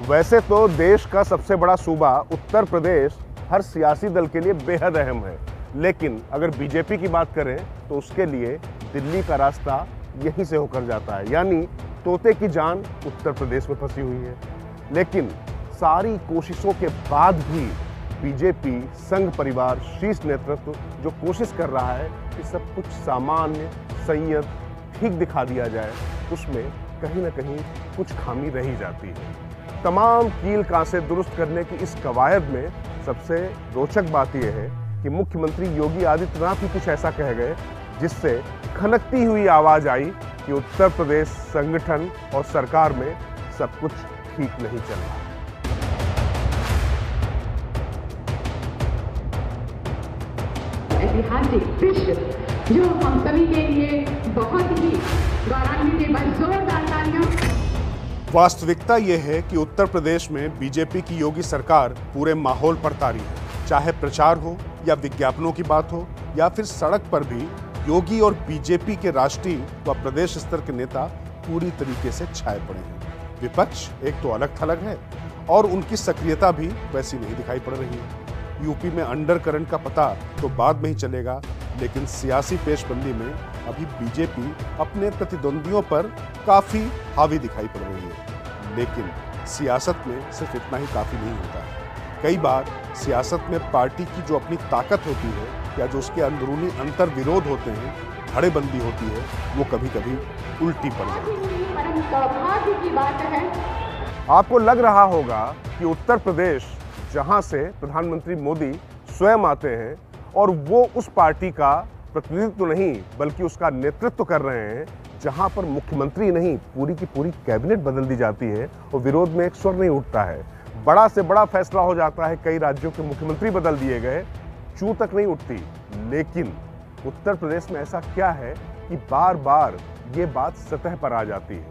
वैसे तो देश का सबसे बड़ा सूबा उत्तर प्रदेश हर सियासी दल के लिए बेहद अहम है, लेकिन अगर बीजेपी की बात करें तो उसके लिए दिल्ली का रास्ता यहीं से होकर जाता है, यानी तोते की जान उत्तर प्रदेश में फंसी हुई है। लेकिन सारी कोशिशों के बाद भी बीजेपी संघ परिवार शीर्ष नेतृत्व जो कोशिश कर रहा है कि सब कुछ सामान्य, संयत, ठीक दिखा दिया जाए, उसमें कहीं ना कहीं कुछ खामी रही जाती है। तमाम कील कांसे दुरुस्त करने की इस कवायद में सबसे रोचक बात यह है कि मुख्यमंत्री योगी आदित्यनाथ ही कुछ ऐसा कह गए जिससे खनकती हुई आवाज आई कि उत्तर प्रदेश संगठन और सरकार में सब कुछ ठीक नहीं चल रहा। ऐतिहासिक दृश्य जो हम सभी के लिए बहुत ही गौरवान्वित है। बस जोरदार तालियां। वास्तविकता यह है कि उत्तर प्रदेश में बीजेपी की योगी सरकार पूरे माहौल पर तारी है। चाहे प्रचार हो या विज्ञापनों की बात हो या फिर सड़क पर भी योगी और बीजेपी के राष्ट्रीय व प्रदेश स्तर के नेता पूरी तरीके से छाए पड़े हैं। विपक्ष एक तो अलग थलग है और उनकी सक्रियता भी वैसी नहीं दिखाई पड़ रही है। यूपी में अंडर करंट का पता तो बाद में ही चलेगा, लेकिन सियासी पेशबंदी में अभी बीजेपी अपने प्रतिद्वंदियों पर काफी हावी दिखाई पड़ रही है। लेकिन सियासत में सिर्फ इतना ही काफी नहीं होता है। कई बार सियासत में पार्टी की जो अपनी ताकत होती है या जो उसके अंदरूनी अंतर विरोध होते हैं, धड़ेबंदी होती है, वो कभी कभी उल्टी पड़ जाती है। आपको लग रहा होगा कि उत्तर प्रदेश, जहां से प्रधानमंत्री मोदी स्वयं आते हैं और वो उस पार्टी का प्रतिनिधित्व नहीं बल्कि उसका नेतृत्व कर रहे हैं, जहां पर मुख्यमंत्री नहीं पूरी की पूरी कैबिनेट बदल दी जाती है और विरोध में एक स्वर नहीं उठता है। बड़ा से बड़ा फैसला हो जाता है, कई राज्यों के मुख्यमंत्री बदल दिए गए, चू तक नहीं उठती। लेकिन उत्तर प्रदेश में ऐसा क्या है कि बार बार ये बात सतह पर आ जाती है?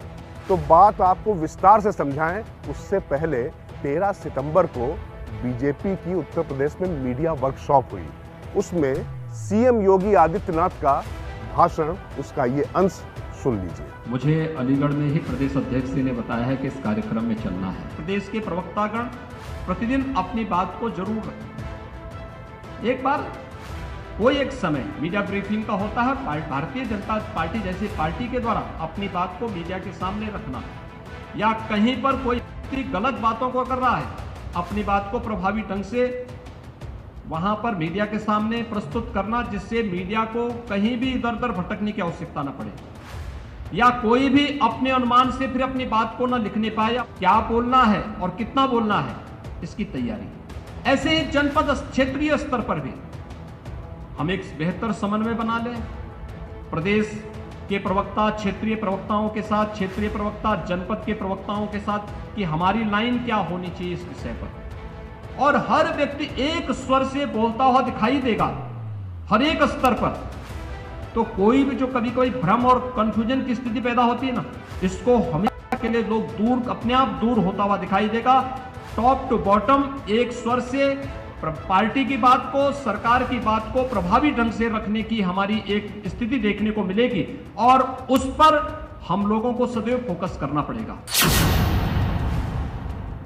तो बात आपको विस्तार से समझाएं उससे पहले 13 सितंबर को बीजेपी की उत्तर प्रदेश में मीडिया वर्कशॉप हुई। उसमें सीएम योगी आदित्यनाथ का भाषण, उसका ये अंश सुन लीजिए। मुझे अलीगढ़ में ही प्रदेश अध्यक्ष जी ने बताया है कि इस कार्यक्रम में चलना है। प्रदेश के प्रवक्तागण प्रतिदिन अपनी बात को जरूर रखें। एक बार कोई एक समय मीडिया ब्रीफिंग का होता है, भारतीय जनता पार्टी जैसी पार्टी के द्वारा अपनी बात को मीडिया के सामने रखना, या कहीं पर कोई गलत बातों को कर रहा है, अपनी बात को प्रभावी ढंग से वहां पर मीडिया के सामने प्रस्तुत करना, जिससे मीडिया को कहीं भी इधर उधर भटकने की आवश्यकता न पड़े, या कोई भी अपने अनुमान से फिर अपनी बात को न लिखने पाए। क्या बोलना है और कितना बोलना है, इसकी तैयारी। ऐसे ही जनपद क्षेत्रीय स्तर पर भी हम एक बेहतर समन्वय बना लें। प्रदेश के प्रवक्ता क्षेत्रीय प्रवक्ताओं के साथ, क्षेत्रीय प्रवक्ता जनपद के प्रवक्ताओं के साथ, कि हमारी लाइन क्या होनी चाहिए इस विषय पर। और हर व्यक्ति एक स्वर से बोलता हुआ दिखाई देगा हर एक स्तर पर। तो कोई भी जो कभी कभी भ्रम और कंफ्यूजन की स्थिति पैदा होती है ना, इसको हमेशा के लिए लोग दूर, अपने आप दूर होता हुआ दिखाई देगा। टॉप टू बॉटम एक स्वर से पार्टी की बात को, सरकार की बात को प्रभावी ढंग से रखने की हमारी एक स्थिति देखने को मिलेगी, और उस पर हम लोगों को सदैव फोकस करना पड़ेगा।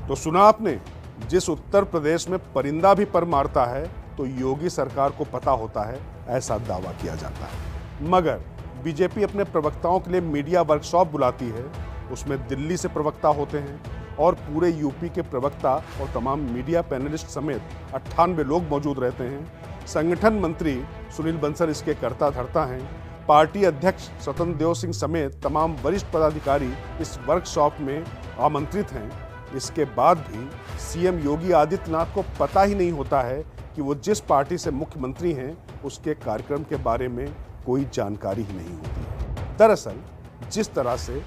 तो सुना आपने, जिस उत्तर प्रदेश में परिंदा भी पर मारता है तो योगी सरकार को पता होता है, ऐसा दावा किया जाता है। मगर बीजेपी अपने प्रवक्ताओं के लिए मीडिया वर्कशॉप बुलाती है, उसमें दिल्ली से प्रवक्ता होते हैं और पूरे यूपी के प्रवक्ता और तमाम मीडिया पैनलिस्ट समेत 98 लोग मौजूद रहते हैं। संगठन मंत्री सुनील बंसल इसके कर्ता धर्ता हैं। पार्टी अध्यक्ष स्वतंत्र देव सिंह समेत तमाम वरिष्ठ पदाधिकारी इस वर्कशॉप में आमंत्रित हैं। इसके बाद भी सीएम योगी आदित्यनाथ को पता ही नहीं होता है कि वो जिस पार्टी से मुख्यमंत्री हैं उसके कार्यक्रम के बारे में कोई जानकारी ही नहीं होती। दरअसल जिस तरह से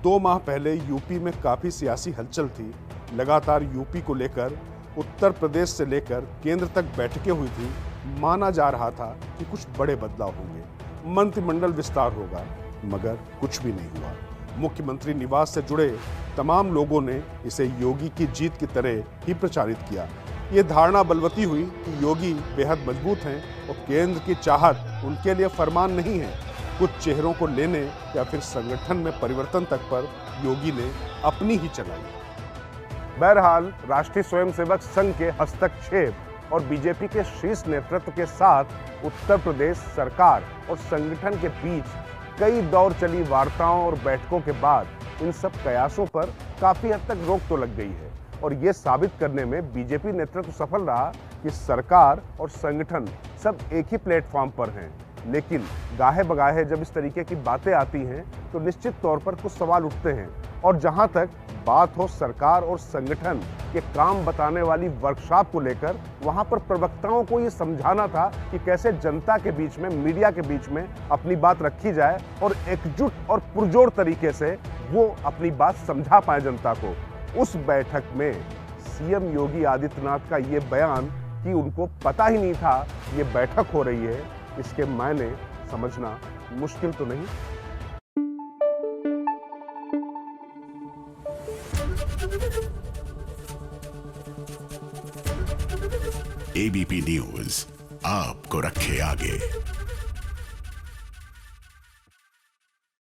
2 माह पहले यूपी में काफ़ी सियासी हलचल थी, लगातार यूपी को लेकर उत्तर प्रदेश से लेकर केंद्र तक बैठकें हुई थी, माना जा रहा था कि कुछ बड़े बदलाव होंगे, मंत्रिमंडल विस्तार होगा, मगर कुछ भी नहीं हुआ। मुख्यमंत्री निवास से जुड़े तमाम लोगों ने इसे योगी की जीत की तरह ही प्रचारित किया। ये धारणा बलवती हुई कि योगी बेहद मजबूत हैं और केंद्र की चाहत उनके लिए फरमान नहीं है। कुछ चेहरों को लेने या फिर संगठन में परिवर्तन तक पर योगी ने अपनी ही चलाई। बहरहाल राष्ट्रीय स्वयंसेवक संघ के हस्तक्षेप और बीजेपी के शीर्ष नेतृत्व के साथ उत्तर प्रदेश सरकार और संगठन के बीच कई दौर चली वार्ताओं और बैठकों के बाद इन सब प्रयासों पर काफी हद तक रोक तो लग गई है और ये साबित करने में बीजेपी नेतृत्व सफल रहा कि सरकार और संगठन सब एक ही प्लेटफॉर्म पर हैं। लेकिन गाहे बगाहे जब इस तरीके की बातें आती हैं तो निश्चित तौर पर कुछ सवाल उठते हैं और जहां तक बात हो सरकार और संगठन के काम बताने वाली वर्कशॉप को लेकर, वहां पर प्रवक्ताओं को ये समझाना था कि कैसे जनता के बीच में, मीडिया के बीच में अपनी बात रखी जाए और एकजुट और पुरजोर तरीके से वो अपनी बात समझा पाए जनता को। उस बैठक में सीएम योगी आदित्यनाथ का ये बयान कि उनको पता ही नहीं था ये बैठक हो रही है, इसके मायने समझना मुश्किल तो नहीं। एबीपी न्यूज आपको रखे आगे।